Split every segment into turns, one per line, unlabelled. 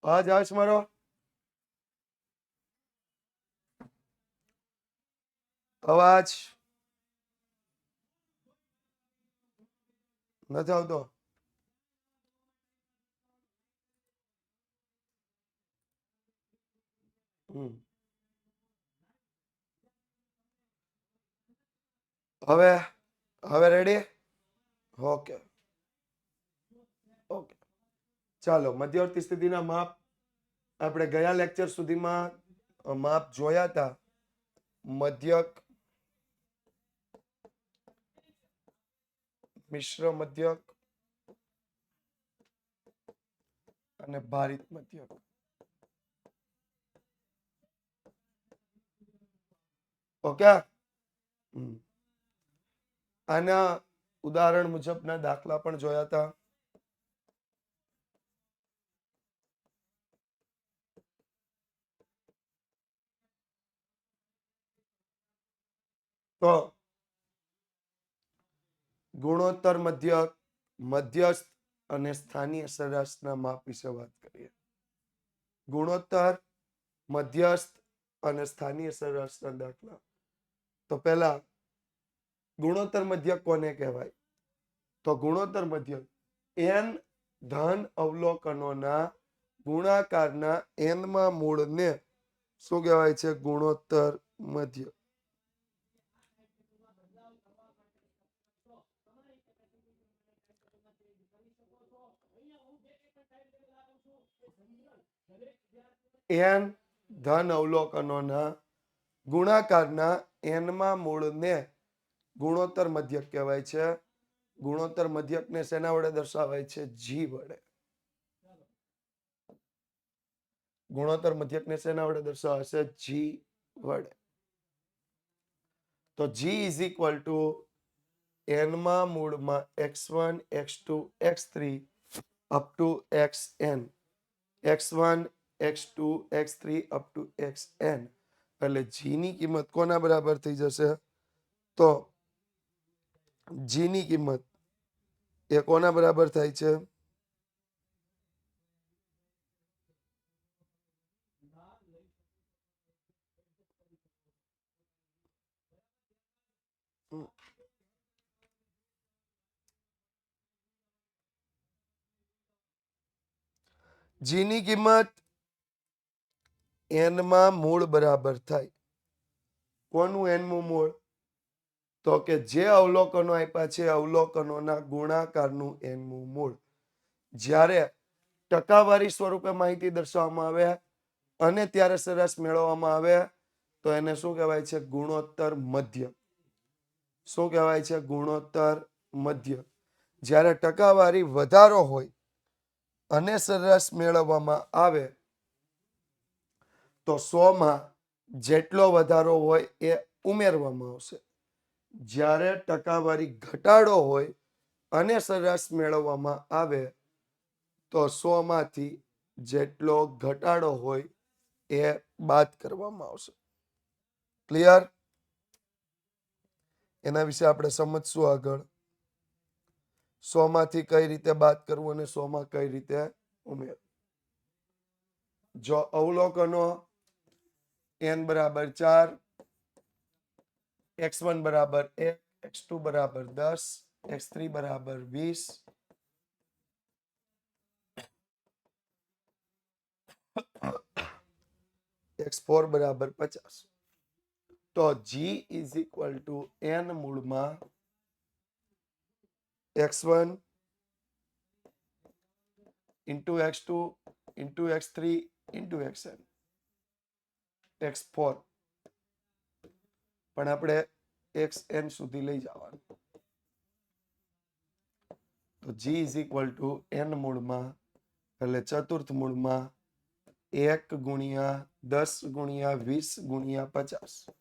અવાજ આવે છે મારો? અવાજ નથી આવતો? હવે હવે રેડી? ઓકે ઓકે, ચાલો. મધ્યવર્તી સ્થિતિના માપ આપણે ગયા લેક્ચર સુધીમાં માપ જોયા હતા. મધ્યક, મિશ્ર મધ્યક અને ભારિત મધ્યક. ઓકે. આના ઉદાહરણ મુજબના દાખલા પણ જોયા હતા. તો ગુણોત્તર મધ્યક, મધ્યસ્થ અને સ્થાનીય સરેરાશના માપ વિશે વાત કરીએ. ગુણોત્તર, મધ્યસ્થ અને સ્થાનીય સરેરાશના દાખલા. તો પહેલા ગુણોત્તર મધ્યક કોને કહેવાય? તો ગુણોત્તર મધ્યક n ધન અવલોકનોના ગુણાકારના n માં મૂળને શું કહેવાય છે? ગુણોત્તર મધ્યક. n ધન અવલોકનોના ગુણાકારના n માં મૂળને ગુણોત્તર મધ્યક કહેવાય છે. ગુણોત્તર મધ્યકને શેના વડે દર્શાવાય છે? g વડે. ગુણોત્તર મધ્યકને શેના વડે દર્શાવાશે? g વડે. તો g is equal two n માં મૂળમાં x1 x2 x3 up to xn, x1 x2 x3 up to xn. એટલે g ની કિંમત કોના બરાબર થઈ જશે? તો g ની કિંમત એ કોના બરાબર થાય છે? g ની કિંમત n માં મૂળ બરાબર થાય. કોનું n મું મૂળ? તો કે જે અવલોકનો આપ્યા છે અવલોકનોના ગુણાકારનું n મું મૂળ. જ્યારે ટકાવારી સ્વરૂપે માહિતી દર્શાવવામાં આવે અને ત્યારે સરેરાશ મેળવવામાં આવે તો એને શું કહેવાય છે? ગુણોત્તર મધ્યક. શું કહેવાય છે? ગુણોત્તર મધ્યક. જ્યારે ટકાવારી વધારો હોય અને સરેરાશ મેળવવામાં આવે તો 100 માં જેટલો વધારો હોય એ ઉમેરવામાં આવશે. જ્યારે ટકાવારી ઘટાડો હોય અને સરેરાશ મેળવવામાં આવે તો 100 માંથી જેટલો ઘટાડો હોય એ બાદ કરવામાં આવશે. ક્લિયર? એના વિશે આપણે સમજશું આગળ. 100 માંથી કઈ રીતે બાદ કરવું અને 100 માં કઈ રીતે ઉમેરવું. જો અવલોકનો n બરાબર 4, x1 બરાબર 1, x2 બરાબર 10, x3 બરાબર 20, x4 બરાબર 50. તો g is equal two n મૂળમાં x1 into x2 into x3 into xn, x4 પણ આપણે xn સુધી લઈ જવાનું. તો g is equal two n મૂળમાં એટલે ચતુર્થ મૂળમાં 1 ગુણ્યા 10 ગુણ્યા 20 ગુણ્યા 50.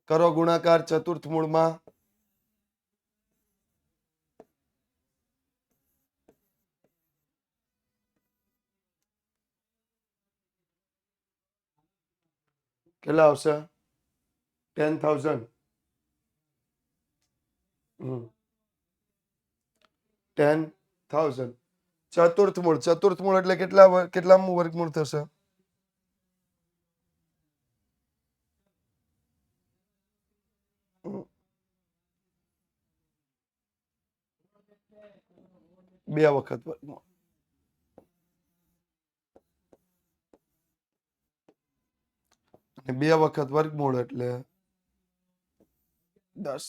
કરો ગુણાકાર ચતુર્થ મૂળમાં. કેટલા આવશે? 10,000. 10,000 ચતુર્થ મૂળ એટલે કેટલામું વર્ગમૂળ થશે? બે વખત વર્ગમૂળ. બે વખત વર્ગમૂળ એટલે 10.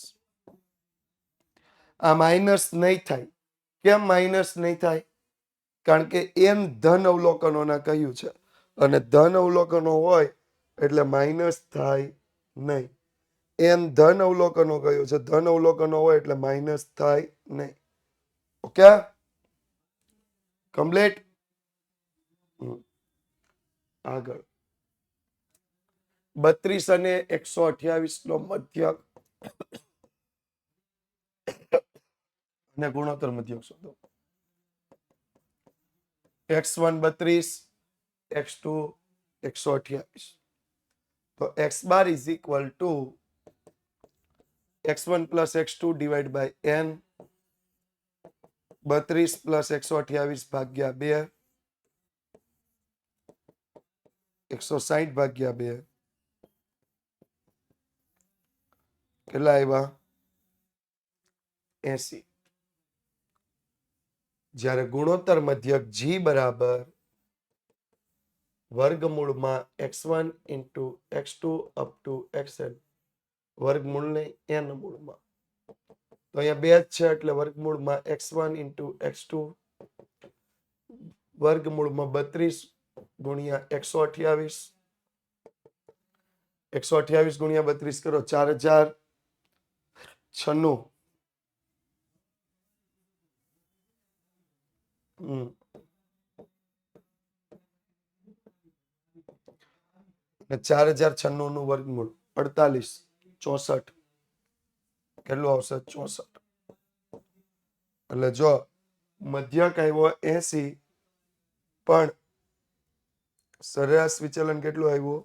આ માઇનસ નહીં થાય. કેમ માઇનસ નહીં થાય? કારણ કે એન ધન અવલોકનોના કહ્યું છે અને ધન અવલોકનો હોય એટલે માઇનસ થાય નહીં. એન ધન અવલોકનો કહ્યું છે, ધન અવલોકનો હોય એટલે માઇનસ થાય નહીં. Okay, complete. આગળ 32 અને 128 નો મધ્યક અને ગુણોત્તર મધ્યક શોધો. x1 32, x2 128. તો x bar is equal to x1 plus x2 divide by n, 32 plus 128 ભાગ્યા 2, 160 ભાગ્યા 2, કેટલા આવ્યા? 80. જ્યારે ગુણોત્તર મધ્યક g બરાબર વર્ગમૂળમાં x1 into x2 up to xn, વર્ગમૂળને n મૂળમાં, તો અહીંયા બે જ છે એટલે વર્ગમૂળમાં x1 ઇન્ટુ x2, વર્ગમૂળમાં 32 ગુણ્યા 128, 128 ગુણ્યા 32 કરો 4096. ને 4096 નું વર્ગમૂળ 48, 64. કેટલું આવશે? 64. એટલે જો મધ્યક આવ્યો 80 પણ સરેરાશ વિચલન કેટલું આવ્યું?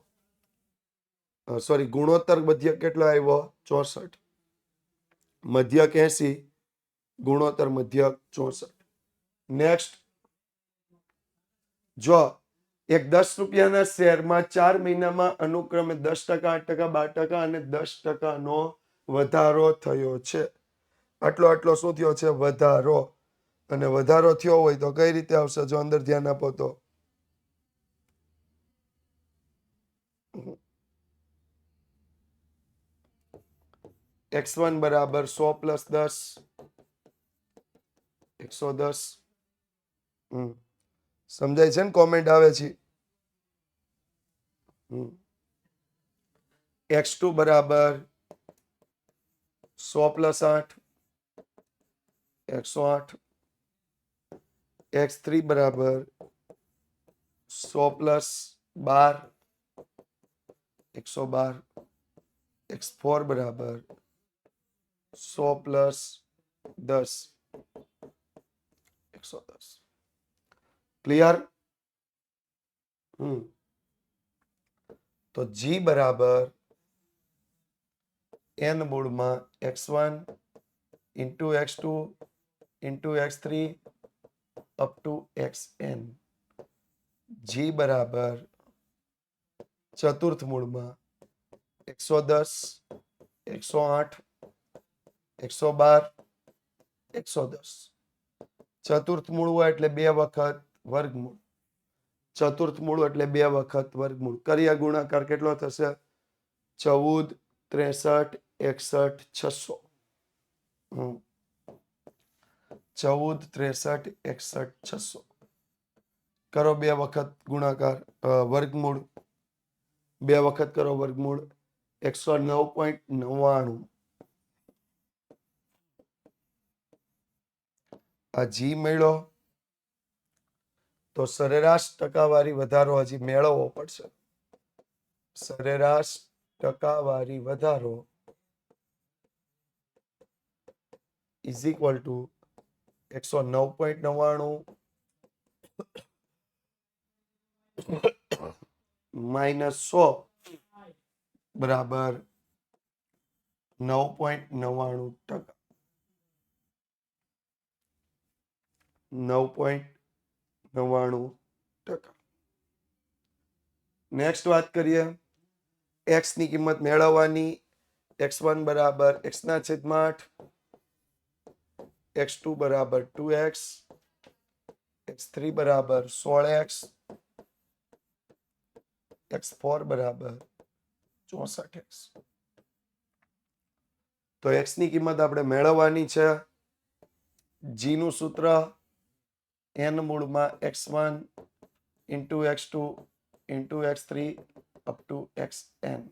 સોરી, ગુણોત્તર મધ્યક કેટલો આવ્યો? 64. મધ્યક 80, ગુણોત્તર મધ્યક 64. નેક્સ્ટ, જો એક 10 રૂપિયાના શેરમાં 4 મહિનામાં અનુક્રમે 10%, 8%, 12% અને 10% વધારો થયો છે. આટલો શું થયો છે? વધારો. અને વધારો થયો હોય તો કઈ રીતે આવશે? જો અંદર ધ્યાન આપો તો x1 બરાબર 100 પ્લસ 10, 110. સમજાય છે ને? કોમેન્ટ આવે છે. x2 બરાબર 100 પ્લસ 8, 108. x3 બરાબર 100 પ્લસ 12, 112. x4 બરાબર 100 પ્લસ 10, 110. ક્લિયર? તો g બરાબર n મૂળમાં x1 into x2 into x3 up to xn. g બરાબર ચતુર્થ મૂળમાં 110, 108, 112, 110. ચતુર્થ મૂળ હોય એટલે બે વખત વર્ગમૂળ. ચતુર્થ મૂળ એટલે બે વખત વર્ગમૂળ. કરીએ ગુણાકાર કેટલો થશે? 14, 63, 61, 600. 14, 63, 61, 600. કરો બે વખત ગુણાકાર, વર્ગમૂળ. બે વખત કરો વર્ગમૂળ. 109.99. આ જી મળ્યો તો સરેરાશ ટકાવારી વધારો હજી મેળવવો પડશે. સરેરાશ ટકાવારી વધારો ઇઝ ઇક્વલ ટુ 109.99 માઇનસ 100 બરાબર 9.99%. 9.99%. નેક્સ્ટ વાત કરીએ x ની કિંમત મેળવવાની. x1 બરાબર x ના છેદમાં 8, x2 બરાબર 2x, x3 બરાબર 16x, x4 બરાબર 64x. તો x ની કિંમત આપણે મેળવવાની છે. g નું સૂત્ર n મૂળમાં x1 into x2 into x3 up to xn.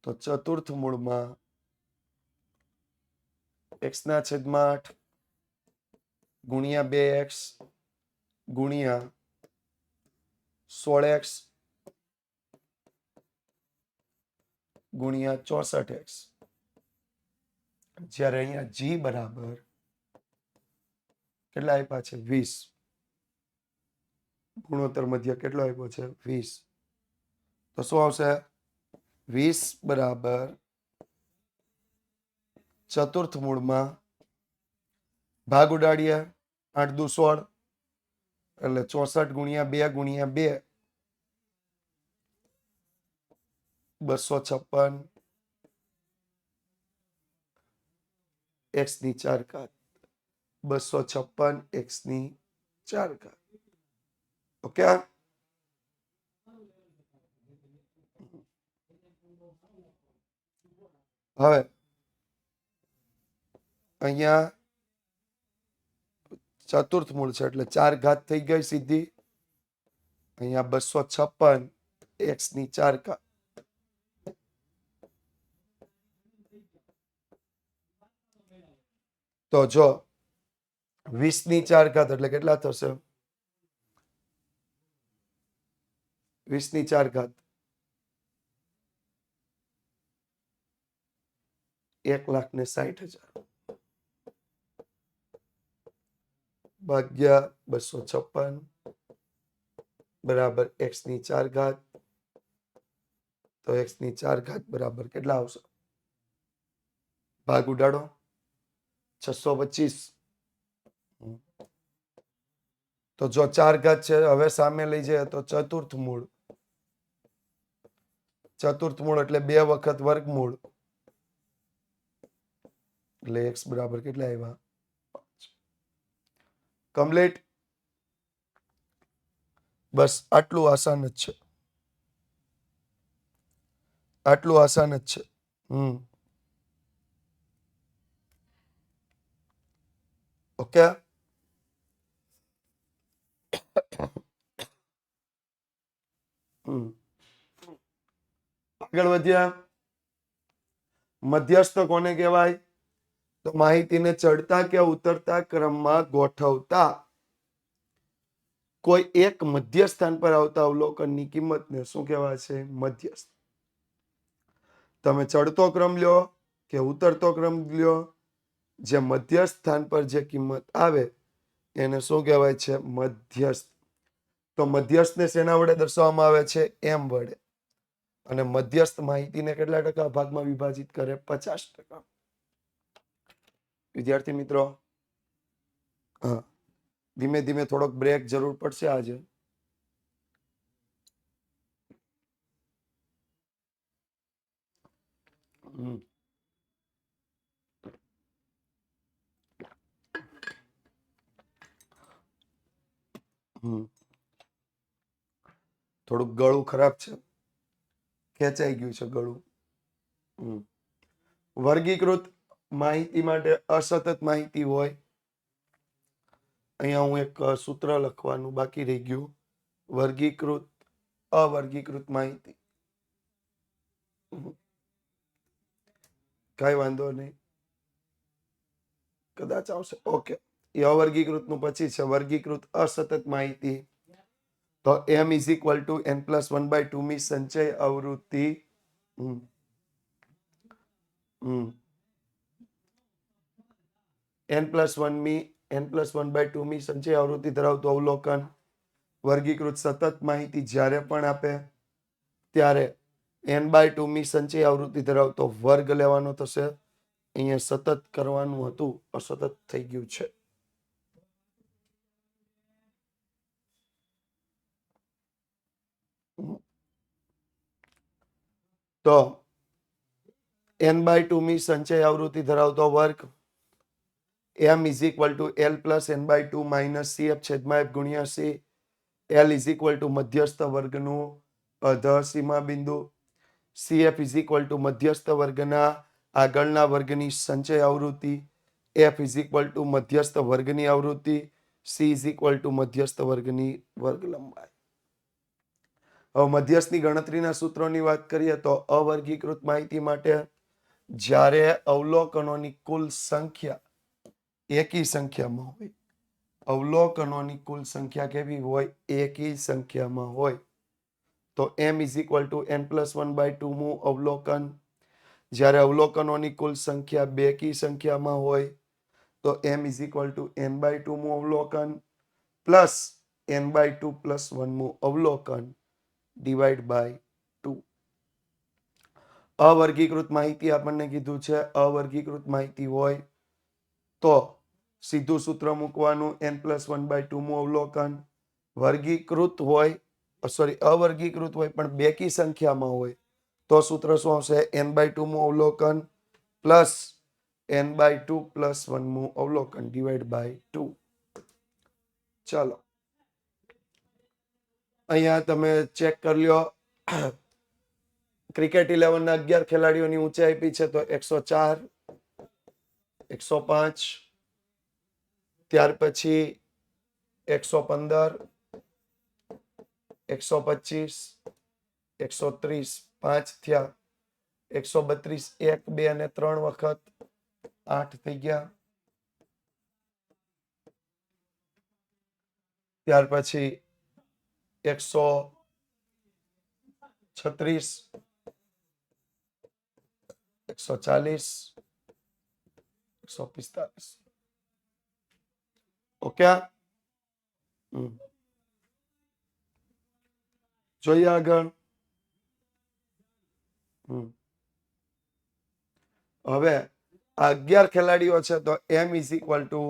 તો ચતુર્થ મૂળમાં x ના છેદમાં 8 ગુણ્યા 2x ગુણ્યા 16x ગુણ્યા 64x. જ્યારે અહીંયા g બરાબર કેટલા આપ્યા છે? 20. ગુણોત્તર મધ્ય કેટલો આપ્યો છે? 20. તો શું આવશે? 20 બરાબર ચતુર્થ મૂળમાં ભાગ ઉડાડીએ 8 દુ 16 એટલે 64 ગુણ્યા 2 ગુણ્યા 2 256 x ની 4 ઘાત. 256 x ની 4 ઘાત. ઓકે. હવે અહીંયા ચતુર્થ મૂળ છે એટલે 4 ઘાત થઈ ગઈ સીધી. અહીંયા 256 x ની 4 ઘાત. તો જો 20 ની 4 ઘાત એટલે કેટલા થશે? 20 ની 4 ઘાત 1,60,000 ભાગ્યા 256 બરાબર x ની 4 ઘાત. તો x ની 4 ઘાત બરાબર કેટલા આવશે? ભાગ ઉડાડો 625. તો જો 4 ઘાત છે હવે સામે લઈ જાય તો ચતુર્થ મૂળ. ચતુર્થ મૂળ એટલે 2 વખત વર્ગમૂળ એટલે x બરાબર કેટલા આવ્યા? 5. કમ્પ્લીટ. બસ આટલું આસાન જ છે. આટલું આસાન જ છે. ઓકે. આગળ વધ્યા. મધ્યસ્થ કોને કહેવાય? તો માહિતીને ચડતા કે ઉતરતા ક્રમમાં ગોઠવતા કોઈ એક મધ્ય સ્થાન પર આવતા અવલોકનની કિંમતને શું કહેવાય છે? મધ્યસ્થ. તમે ચડતો ક્રમ લ્યો કે ઉતરતો ક્રમ લ્યો, જે મધ્ય સ્થાન પર જે કિંમત આવે એને શું કહેવાય છે? મધ્યસ્થ. તો મધ્યસ્થને શેના વડે દર્શાવવામાં આવે છે? m વડે. અને મધ્યસ્થ માહિતીને કેટલા ટકા ભાગમાં વિભાજિત કરે? 50%. વિદ્યાર્થી મિત્રો, હા, ધીમે ધીમે થોડોક બ્રેક જરૂર પડશે આજે. થોડુંક ગળું ખરાબ છે, ખેંચાઈ ગયું છે ગળું. વર્ગીકૃત માહિતી માટે અસતત માહિતી હોય. અહીંયા હું એક સૂત્ર લખવાનું બાકી રહી ગયું. વર્ગીકૃત અવર્ગીકૃત માહિતી. કઈ વાંધો નહીં, કદાચ આવશે. ઓકે. એ અવર્ગીકૃતનું પછી છે વર્ગીકૃત અસતત માહિતી. તો m = n+1/2 મી સંચય આવૃત્તિ. n+1/2 મી સંચય આવૃત્તિ ધરાવતું અવલોકન. વર્ગીકૃત સતત માહિતી જ્યારે પણ આપે ત્યારે n/2 મી સંચય આવૃત્તિ ધરાવતો વર્ગ લેવાનો થશે. અહીંયા સતત કરવાનું હતું, અસતત થઈ ગયું છે. તો n/2 મી સંચય આવૃત્તિ ધરાવતો વર્ગ m is equal two l plus n/2 minus cf છેદમાં f ગુણ્યા c. l is equal two મધ્યસ્થ વર્ગનું અધર સીમા બિંદુ. cf ઇઝ ઇક્વલ ટુ મધ્યસ્થ વર્ગના આગળના વર્ગની સંચય આવૃત્તિ. f ઇઝ ઇક્વલ ટુ મધ્યસ્થ વર્ગની આવૃત્તિ. c ઇઝ ઇક્વલ ટુ મધ્યસ્થ વર્ગની વર્ગ લંબાઈ. હવે મધ્યસ્થની ગણતરીના સૂત્રોની વાત કરીએ તો અવર્ગીકૃત માહિતી માટે જ્યારે અવલોકનોની કુલ સંખ્યા એકી સંખ્યામાં હોય, અવલોકનોની કુલ સંખ્યા કેવી હોય? એકી સંખ્યામાં હોય તો m is equal two n+1/2 મું અવલોકન. જ્યારે અવલોકનોની કુલ સંખ્યા બેકી સંખ્યામાં હોય તો m is equal two n/2 મું અવલોકન પ્લસ n/2 + 1 મું અવલોકન ડિવાઈડ બાય 2. અવર્ગીકૃત માહિતી આપણને કીધું છે, અવર્ગીકૃત માહિતી હોય તો સીધું સૂત્ર મૂકવાનું n+1/2 મું અવલોકન. વર્ગીકૃત હોય અવર્ગીકૃત હોય પણ બેકી સંખ્યામાં હોય તો સૂત્ર શું આવશે? n/2 મું અવલોકન પ્લસ n/2 + 1 મું અવલોકન ડિવાઈડ બાય 2. ચાલો અહીંયા તમે ચેક કરી લ્યો. ક્રિકેટ 11 ના 11 ખેલાડીઓની ઊંચાઈ આપી છે તો 104, 105, ત્યાર પછી 115, 125, 130, 5 થયા, 132, 1, 2 અને 3 વખત 8 થઈ ગયા. ત્યાર પછી 136, 140, 145. ઓકે, જોઈએ આગળ. હવે આ 11 ખેલાડીઓ છે તો m is equal two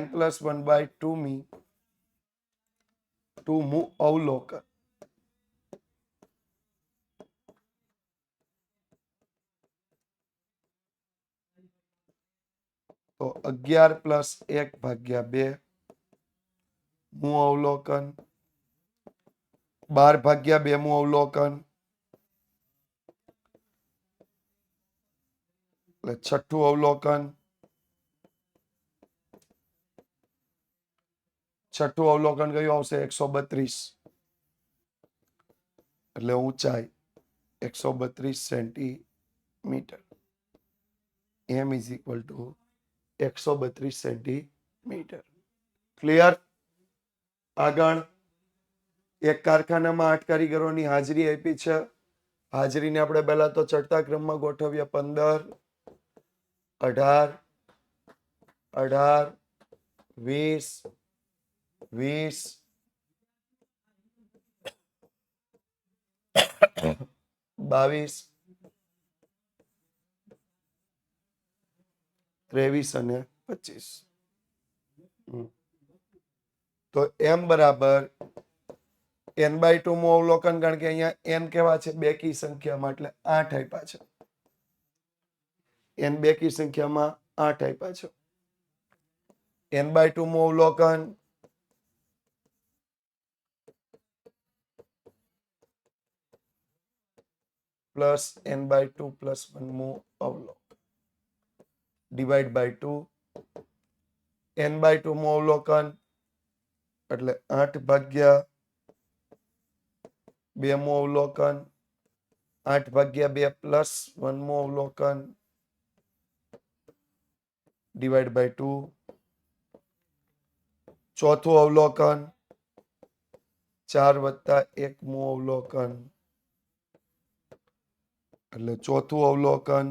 n+1/2 મી 2 મું અવલોકન. તો 11 + 1/2 મું અવલોકન, 12/2 મું અવલોકન, એટલે છઠ્ઠું અવલોકન. છઠ્ઠું અવલોકન કયું આવશે? 132. એટલે ઊંચાઈ 132 centimetre. m is equal two 132 centimetre. Clear? આગળ એક કારખાનામાં 8 કારીગરોની હાજરી આપી છે. હાજરીને આપણે પહેલા તો ચડતા ક્રમમાં ગોઠવીએ. 15, 18, 18, 20, 20, 22, 23 અને 25. તો m બરાબર n/2 મું અવલોકન, કારણ કે અહીંયા n કેવા છે? બેકી સંખ્યામાં, એટલે 8 આપ્યા છે. n બેકી સંખ્યામાં 8 આપ્યા છે. n/2 મું અવલોકન પ્લસ n/2 + 1 મું અવલોકન ડિવાઈડ બાય 2. n/2 મું અવલોકન એટલે 8/2 મું અવલોકન, 8/2 + 1 મું અવલોકન ડિવાઈડ બાય 2. ચોથું અવલોકન 4 + 1 મું અવલોકન એટલે ચોથું અવલોકન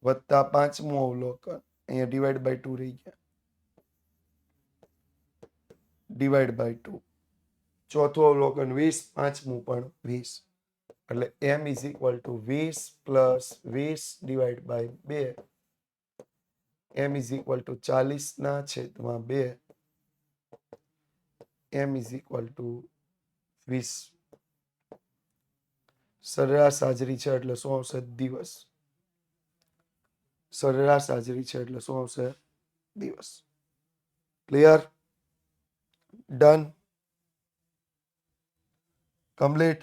વત્તા 5મું અવલોકન. અહીંયા ડિવાઈડ બાય 2 રહી ગયા, ડિવાઈડ બાય 2. ચોથું અવલોકન 20, પાંચમું પણ 20. એટલે m is equal to 20 + 20 divide by 2. m is equal to 40/2. m is equal to 20 સરેરાશ હાજરી છે એટલે શું આવશે? દિવસ. સરેરાશ હાજરી છે એટલે શું આવશે? દિવસ. ક્લિયર? ડન? કમ્પ્લીટ?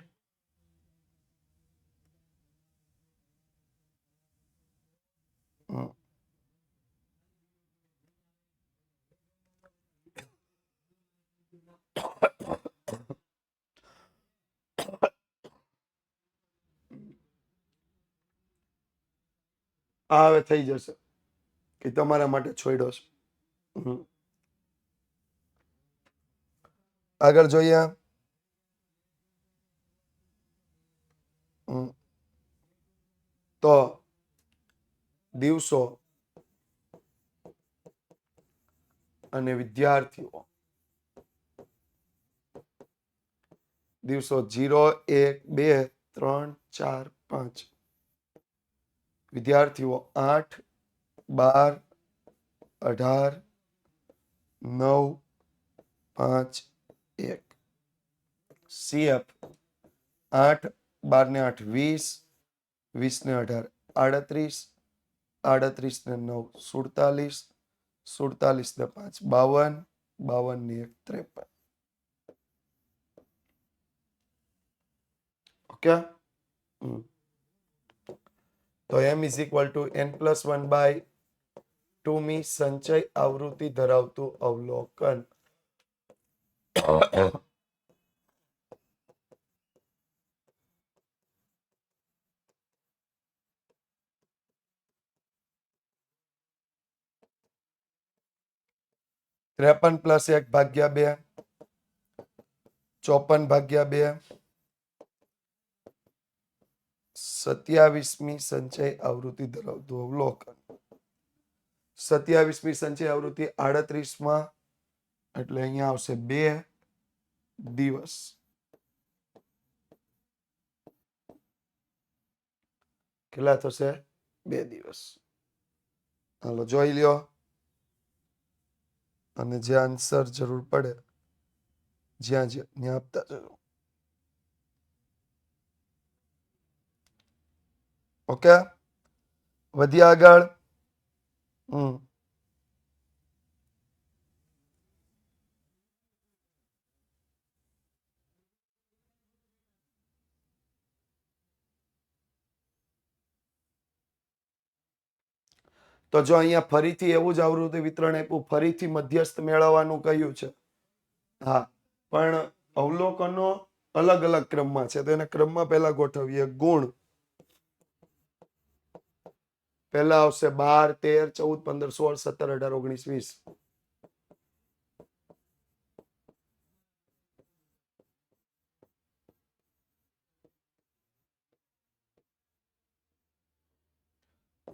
આ હવે થઈ જશે કે તમારા માટે છોડ્યો છે. આગળ જોઈએ. તો દિવસો અને વિદ્યાર્થીઓ. દિવસો 0, 1, 2, 3, 4, 5. વિદ્યાર્થીઓ 8, 12, 18, 9, 5, 1. CF 8, 12 ને 8 20, 20 ને 18 38, 38 ને 9 47, 47 ને 5 52, 52 ને 1 53. ઓકે. તો m is equal two n+1/2 મી સંચય આવૃત્તિ ધરાવતું અવલોકન. 53 + 1/2, 54/2, 27મી સંચય આવૃત્તિ ધરાવતું અવલોકન. 27મી સંચય આવૃત્તિ 38માં એટલે અહીંયા આવશે 2 દિવસ. કેટલા થશે? 2 દિવસ. હાલો જોઈ લ્યો અને જે આન્સર જરૂર પડે જ્યાં આપતા જજો. ઓકે, વધીએ આગળ. તો જો અહીંયા ફરીથી એવું જ આવૃત્તિ વિતરણ આપ્યું, ફરીથી મધ્યસ્થ મેળવવાનું કહ્યું છે. હા, પણ અવલોકનો અલગ અલગ ક્રમમાં છે, તો એને ક્રમમાં પહેલા ગોઠવીએ. ગુણ પહેલા આવશે 12, 13, 14, 15, 16, 17, 18, 19, 20.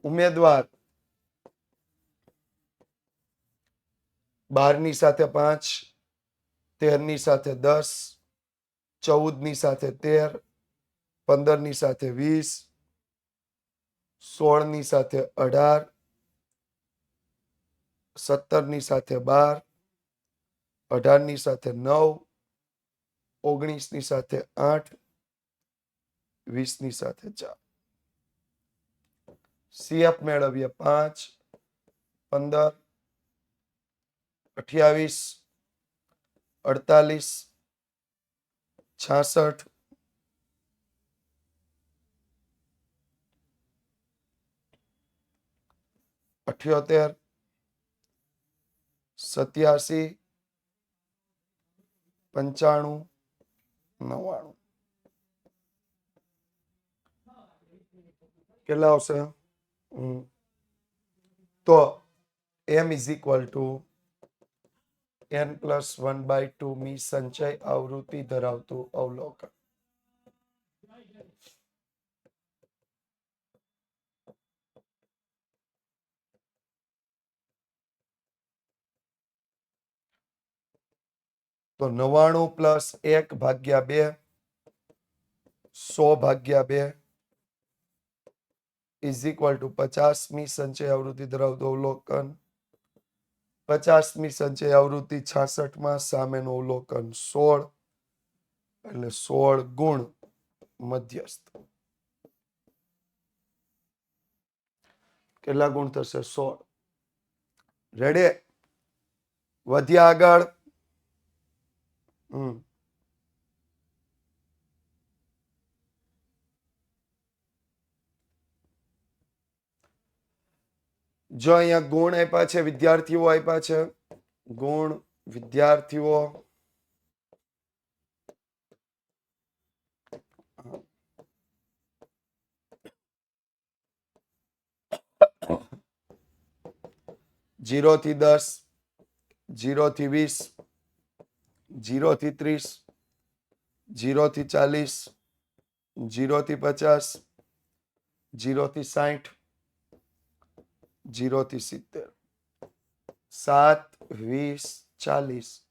ઉમેદવાર 12 ની સાથે 5, 13 ની સાથે 10, 14 ની સાથે 13, 15 ની સાથે 20, 16 ની સાથે 18, 17 ની સાથે 12, 18 ની સાથે 9, 19 ની સાથે 8, 20 ની સાથે 4. CF મેળવીએ 5, 15, 28, 48, 66, 78, 87, 95, 99. કેટલા આવશે? તો m is equal two n+1/2 મી સંચય આવૃત્તિ ધરાવતું અવલોકન. તો 99 + 1/2, 100/2 ઇઝ ઇક્વલ ટુ 50મી સંચય આવૃત્તિ ધરાવતું અવલોકન. 50મી સંચય આવૃત્તિ 66માં સામેનું અવલોકન 16, એટલે 16 ગુણ મધ્યસ્થ. કેટલા ગુણ થશે? 16. રેડી? વધ્યા આગળ. જો અહીંયા ગુણ આપ્યા છે, વિદ્યાર્થીઓ આપ્યા છે. ગુણ વિદ્યાર્થીઓ. જીરો થી 10, 0 થી 20, 0 થી 30, 0 થી 40, 0 થી 50, 0 થી 60, 0 થી 70, 7, 20, 40,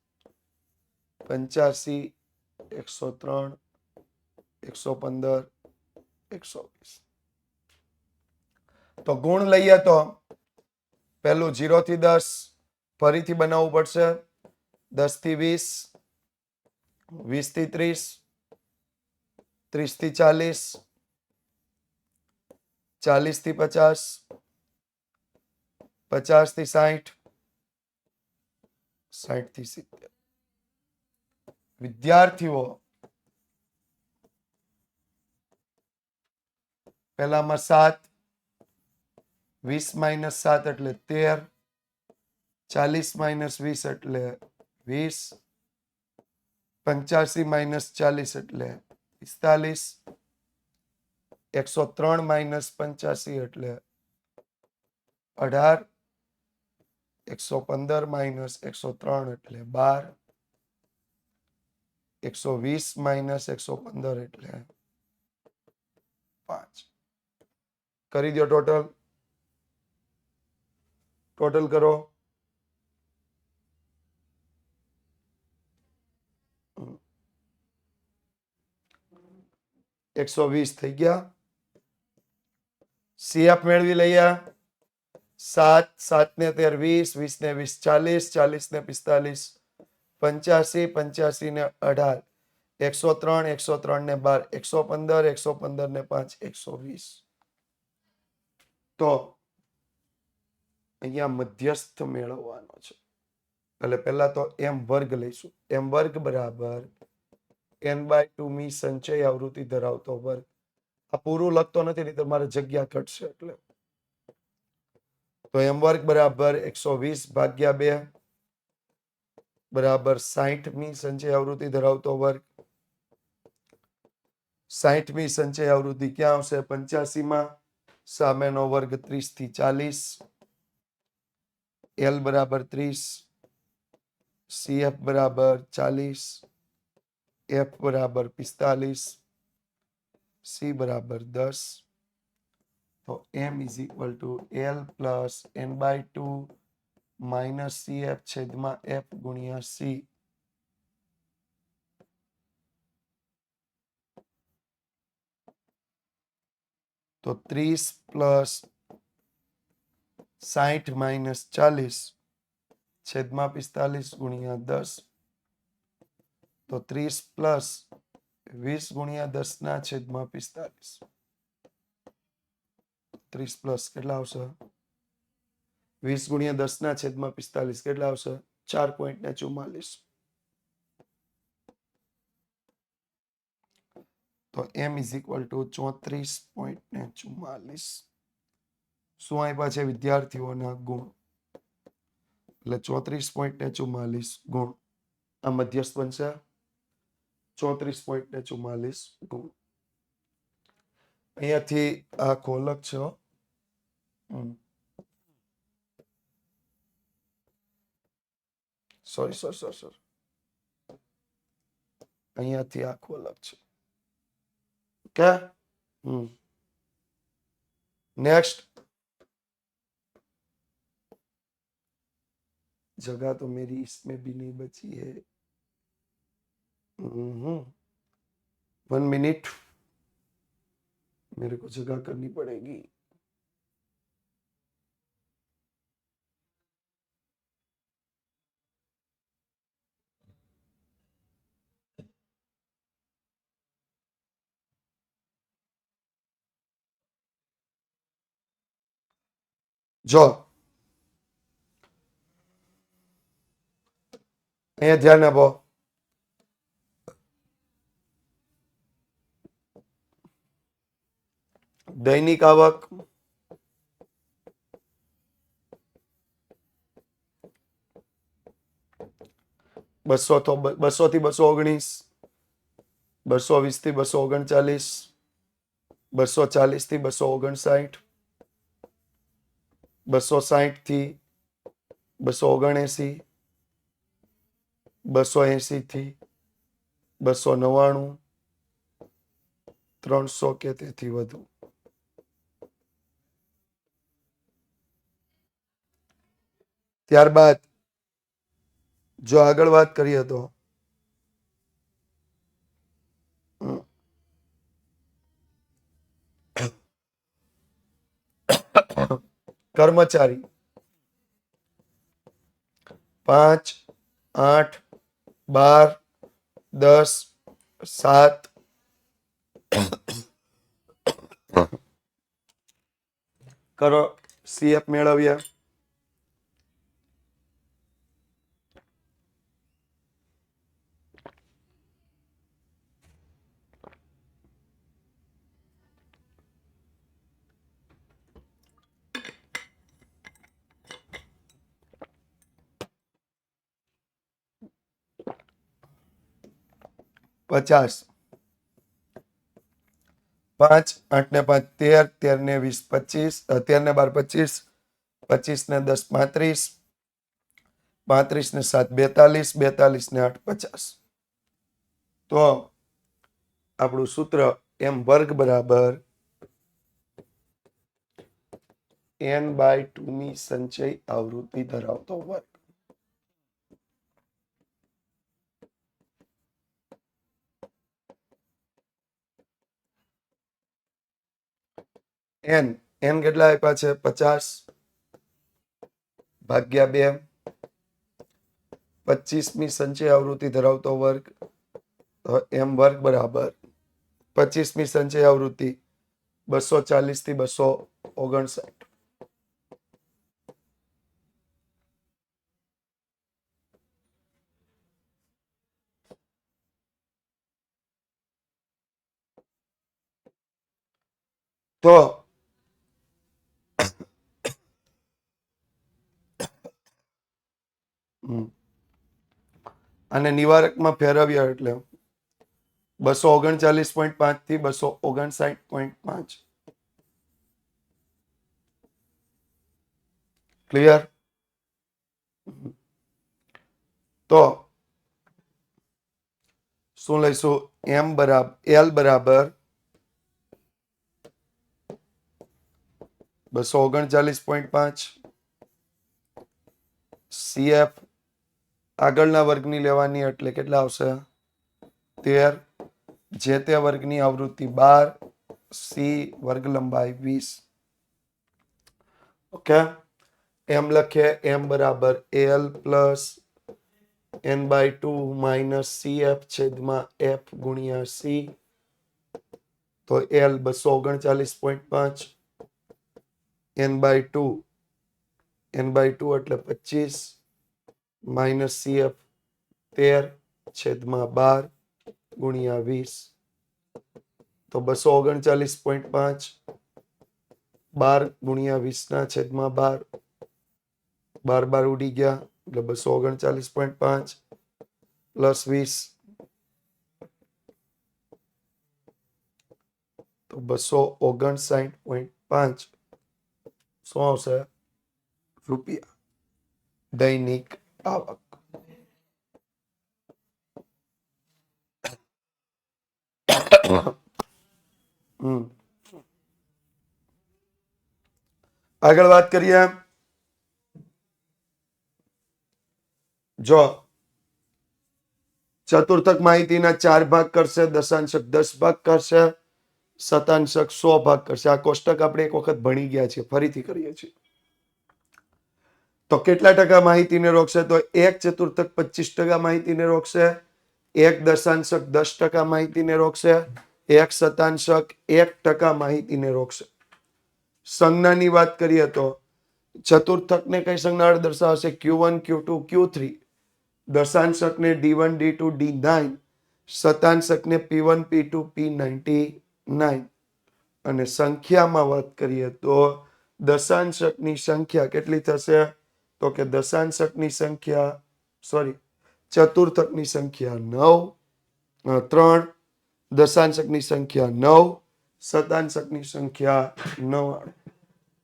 85, 103, 115, 120. તો ગુણ લઈએ તો પહેલું 0 થી 10 ફરીથી બનાવવું પડશે. 10 થી 20, 20 થી 30, 30 થી 40, 40 થી 50, 50 થી 60, 60 થી 70. વિદ્યાર્થીઓ પહેલામાં 7, 20 - 7 એટલે 13, 40 - 20 એટલે 20, 85 - 40 એટલે 45, 103 - 85 એટલે 18, 115 - 103 એટલે 12, 120 - 115 એટલે 5. કરી દો ટોટલ. ટોટલ કરો. 120 થઈ ગયા. CF મેળવી લઈએ. 7, 7 ને 13, 20, 20 ને 20, 40, 40 ને 45, 85, 85 ને 18, 103, 103 ને 12, 115, 115 ને 5, 120. તો અહીંયા મધ્યસ્થ મેળવવાનો છે. એટલે પહેલા તો m વર્ગ લઈશું. m વર્ગ બરાબર n/2 મી સંચય આવૃત્તિ ધરાવતો વર્ગ. આ પૂરું લખતો નથી, નહીં તો મારે જગ્યા ઘટશે. એટલે તો m વર્ગ બરાબર 120 ભાગ્યા 2 બરાબર 60 મી સંચય આવૃત્તિ ધરાવતો વર્ગ. 60 મી સંચય આવૃત્તિ ક્યાં આવશે? 85 સામેનો વર્ગ 30 થી 40, L બરાબર 30, CF બરાબર 40, F બરાબર 45, C બરાબર 10. તો M is equal two L plus n/2 minus CF છેદમાં F ગુણ્યા C. તો 30 પ્લસ 60 માઇનસ 40 છેદમાં 45 ગુણ્યા 10. તો 30 પ્લસ 20 ગુણ્યા 10 ના છેદમાં 45. 30 પ્લસ કેટલા આવશે? 20 ગુણ્યા 10 ના છેદમાં 45 કેટલા આવશે? 4.44. તો m ઇઝ ઇક્વલ ટુ 34.44. શું આપ્યા છે? વિદ્યાર્થીઓના ગુણ. એટલે 34.44 ગુણ. આ મધ્યસ્થ બનશે. 34.44 ગુણ. અહીંયાથી આ ખોલક છે. સોરી. અહીંયાથી આ ખોલક છે. क्या? नेक्स्ट. जगह तो मेरी इसमें भी नहीं बची है. 1 मिनट, मेरे को जगह करनी पड़ेगी. જો અહીંયા ધ્યાન આપો. દૈનિક આવક 200 થી 219, 220 થી 239, 240 થી 259, 260 થી 279, 280 થી 299, 300 કે તેથી વધુ. ત્યારબાદ જો આગળ વાત કરીએ તો કર્મચારી 5, 8, 12, 10, 7 કરો. સીએફ મેળવ્યા. પચાસ. 5, 8 ને 5 13, 13 ને 20 25, 13 ને 12 25, 25 ને 10 35, 35 ને 7 42, 42 ને 8 50. તો આપણું સૂત્ર m વર્ગ બરાબર n/2 ની સંચય આવૃત્તિ ધરાવતો વર્ગ. n કેટલા આપ્યા છે? 50 ભાગ્યા 2. 25મી સંચય આવૃત્તિ ધરાવતો વર્ગ. તો m વર્ગ બરાબર 25મી સંચય આવૃત્તિ 240 થી 259. તો અને નિવારકમાં ફેરવ્યા એટલે 239.5 થી 259.5. ક્લિયર? તો શું લઈશું? L બરાબર 239.5, CF આગળના વર્ગની લેવાની એટલે કેટલા આવશે? 13, જે તે વર્ગની આવૃત્તિ 12, C વર્ગ લંબાઈ 20. ઓકે, એમ લખીએ m બરાબર L plus n/2 minus CF છેદમાં F ગુણ્યા C. તો L 239.5, n/2 એટલે 25 માઇનસ CF 13 છેદમાં 12 ગુણ્યા 20. તો 239.5 12 ગુણ્યા 20 ના છેદમાં 12, 12 ઉડી ગયા એટલે 239.5 પ્લસ 20 તો 259.5 શું આવશે? રૂપિયા. દૈનિક આવક. આગળ વાત કરીએ. જો ચતુર્થક માહિતીના 4 ભાગ કરશે, દશાંશક 10 ભાગ કરશે, શતાંશક 100 ભાગ કરશે. આ કોષ્ટક આપણે એક વખત ભણી ગયા છીએ, ફરીથી કરીએ છીએ. તો કેટલા ટકા માહિતીને રોકશે? તો 1/4 25% માહિતીને રોકશે, 1 દશાંશક 10% માહિતીને રોકશે, 1 શતાંશક 1% માહિતીને રોકશે. સંજ્ઞાની વાત કરીએ તો ચતુર્થકને કઈ સંજ્ઞા વડે દર્શાવશે? Q1 Q2 Q3. દશાંશકને D1 D2 D9. શતાંશકને P1 P2 P99. અને સંખ્યામાં વાત કરીએ તો દશાંશકની સંખ્યા કેટલી થશે? તો કે દશાંશકની સંખ્યા ચતુર્થકની સંખ્યા 3, દશાંશકની સંખ્યા 9, શતાંશકની સંખ્યા 99.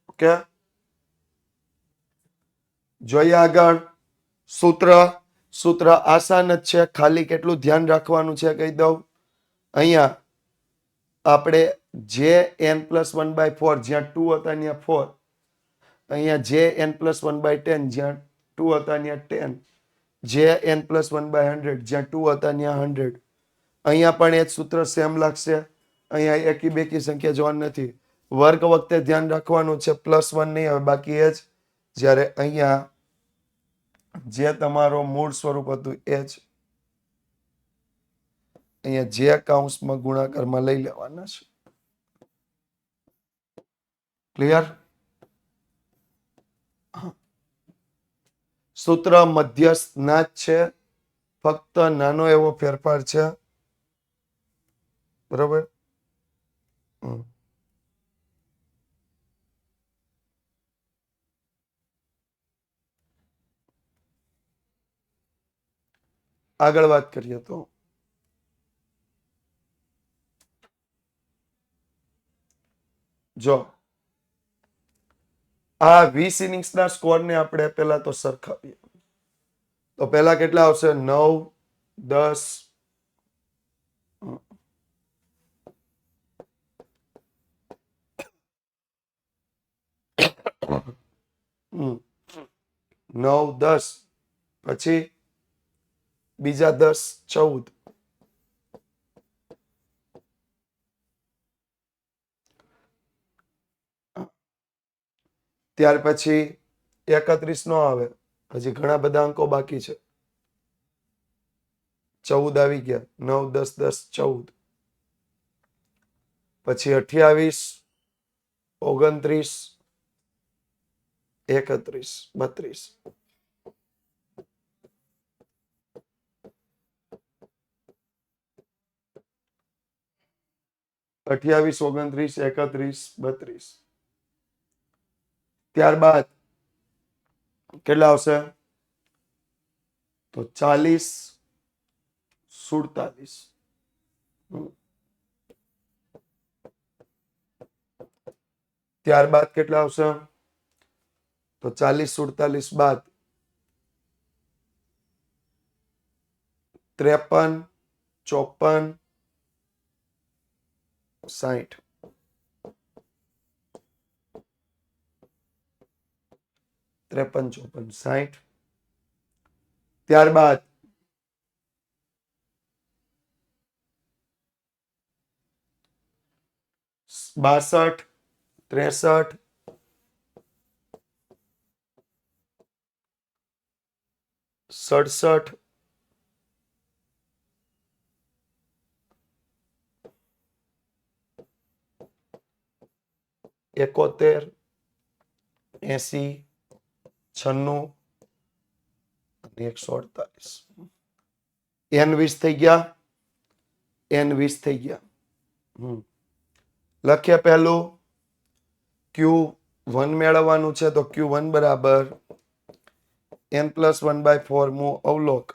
ઓકે, જોઈએ આગળ. સૂત્ર આસાન જ છે, ખાલી કેટલું ધ્યાન રાખવાનું છે કહી દઉં. અહીંયા આપણે જે n+1/4 જ્યાં 2 હતા ત્યાં 4, અહીંયા જે n+1/10 જ્યાં 2 હતા ત્યાં 10, જે n+1/100 જ્યાં 2 હતા ત્યાં 100. અહીંયા પણ એ જ સૂત્ર સેમ લાગશે. અહીંયા એકી બેકી સંખ્યા જોવાની નથી. વર્ગ વખતે ધ્યાન રાખવાનું છે +1 નહીં આવે, બાકી એ જ. જ્યારે અહીંયા જે તમારો મૂળ સ્વરૂપ હતું એ જ અહીંયા જે કૌંસમાં ગુણાકારમાં લઈ લેવાના છે. ક્લિયર? સૂત્ર મધ્યસ્થ ના જ છે, ફક્ત નાનો એવો ફેરફાર છે. બરોબર? આગળ વાત કરીએ તો જો આ 20 ઇનિંગ્સના સ્કોરને આપણે પહેલા તો સરખાવીએ. તો પહેલા કેટલા આવશે? 9, 10, 9, 10, પછી બીજા 10, 14. ત્યાર પછી 31 નો આવે, હજી ઘણા બધા અંકો બાકી છે. 14 આવી ગયા, 9, 10, 10, 14. પછી 28, 29, 31, 32. અઠ્યાવીસ, 29, 31, 32. ત્યારબાદ કેટલા આવશે? તો 40, 47. ત્યારબાદ કેટલા આવશે? તો 40, 47 બાદ 53, 54, 60. 53, 54, 60. ત્યારબાદ 62, 63, 67, 71, 80, 96 અને 148. n20 થઈ ગયા. n20 થઈ ગયા. લખીએ પહેલું Q1 મેળવવાનું છે, તો Q1 બરાબર n+1/4 મું અવલોક,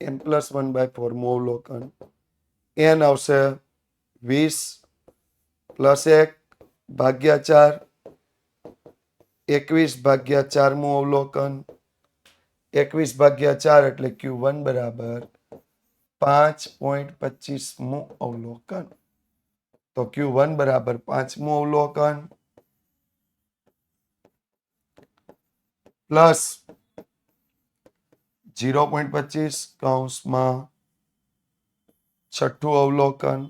n+1/4 મું અવલોકન. n આવશે 20 + 1 ભાગ્યા 4, 21 ભાગ્યા 4 મું અવલોકન, 21 ભાગ્યા 4 એટલે Q1 બરાબર 5.25 મું અવલોકન. તો Q1 બરાબર 5 મું અવલોકન પ્લસ 0.25 કૌંસમાં છઠ્ઠું અવલોકન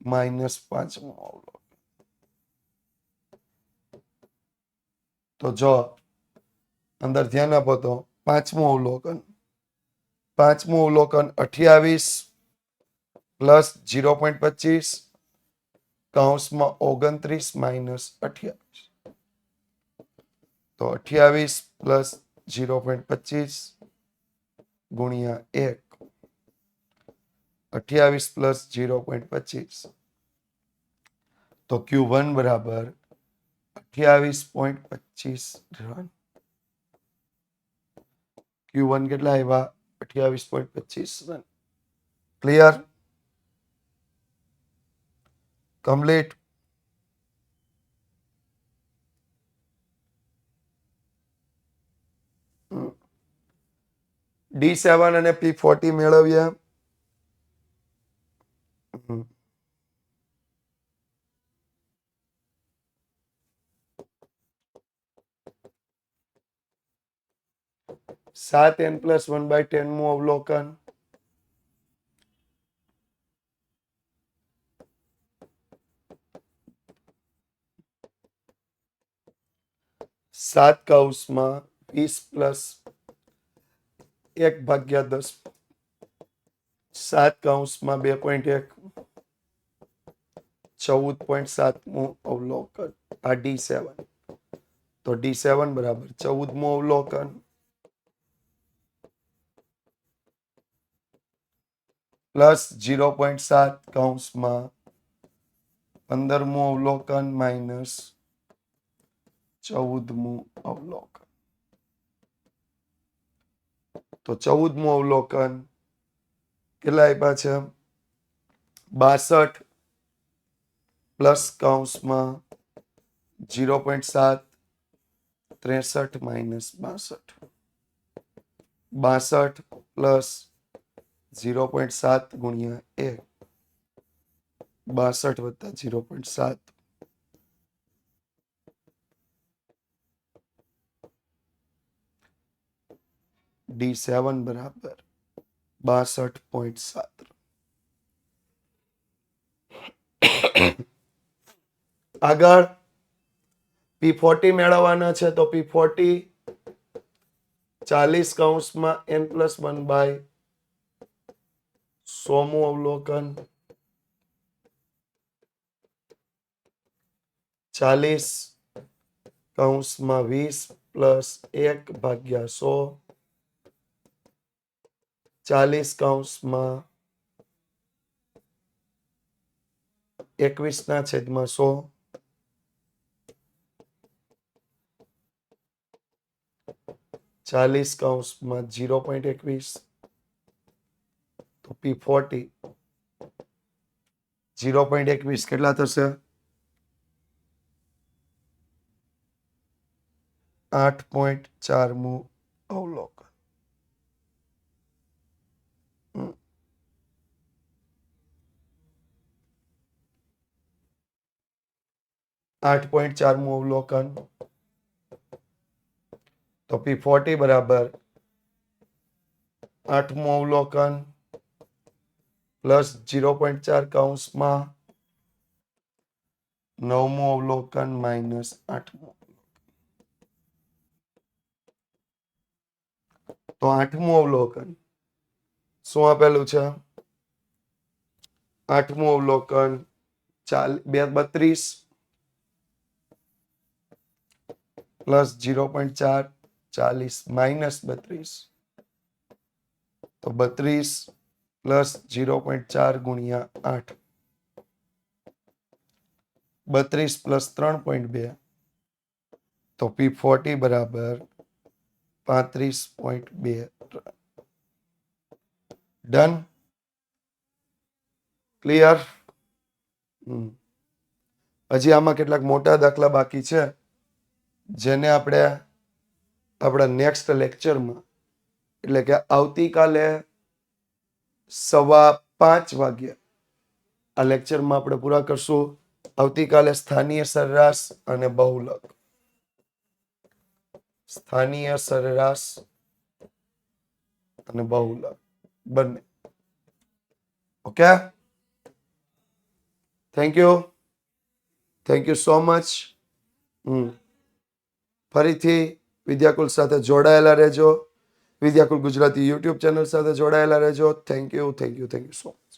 -5મું અવલોકન. તો જો અંદર ધ્યાન આપો તો 5મું અવલોકન 28 + 0.25 કૌંસમાં 29 માઇનસ 28. તો 28 પ્લસ 0.25 ગુણ્યા 1. 28 પ્લસ 0.25. તો Q1 બરાબર 28.25 રન. Q1 કેટલા આવ્યા? 28.25 રન. ક્લિયર? કમ્પ્લીટ. D7 અને P40 મેળવ્યા. 7n+1/10 મું અવલોકન. સાત કૌંસમાં 20 + 1/10. 7 કૌંસમાં 2.1. 14.7 મું અવલોકન. આ D7. તો D7 બરાબર 14 મું અવલોકન પ્લસ 0.7 કૌંસમાં 15 મું અવલોકન માઇનસ 14 મું અવલોકન. તો 14 મું અવલોકન કેટલા આપ્યા છે? 62 પ્લસ કૌંસમાં 0.7 63 માઇનસ 62. 62 પ્લસ 0.7 ગુણ્યા 1. 62 વત્તા 0.7. D7 બરાબર 62.7. આગળ P40 મેળવવાના છે. તો P40 40 કૌંસમાં n+1/100 મું અવલોકન. 40 કૌંસમાં 20 પ્લસ 1/100. 40 કૌંસમાં 21/100. 40 કૌંસમાં 0.21. તો P40 0.21 કેટલા થશે? 8.4 મું અવલોકન. 8.4 મું અવલોકન. તો P40 બરાબર 8 મું અવલોકન પ્લસ 0.4 કૌંસમાં 9 મું અવલોકન માઇનસ 8 મું. તો 8 મું અવલોકન શું આપેલું છે? 8 મું અવલોકન 32 પ્લસ 0.4 40 માઇનસ 32. તો 32 પ્લસ 0.4 ગુણ્યા 8. 32 પ્લસ 3.2. તો P40 બરાબર 35.2. ડન. ક્લિયર? હજી આમાં કેટલાક મોટા દાખલા બાકી છે જેને આપણે આપણા નેક્સ્ટ લેક્ચરમાં એટલે કે આવતીકાલે 5:15 વાગ્યે આ લેક્ચરમાં આપણે પૂરા કરશું. આવતીકાલે સ્થાનીય સરેરાશ અને બહુલક. સ્થાનીય સરેરાશ અને બહુલક બંને. Okay, thank you so much. ફરીથી વિદ્યાકુલ સાથે જોડાયેલા રહેજો. વિદ્યાકુલ ગુજરાતી યુટ્યુબ ચેનલ સાથે જોડાયેલા રહેજો. Thank you so much.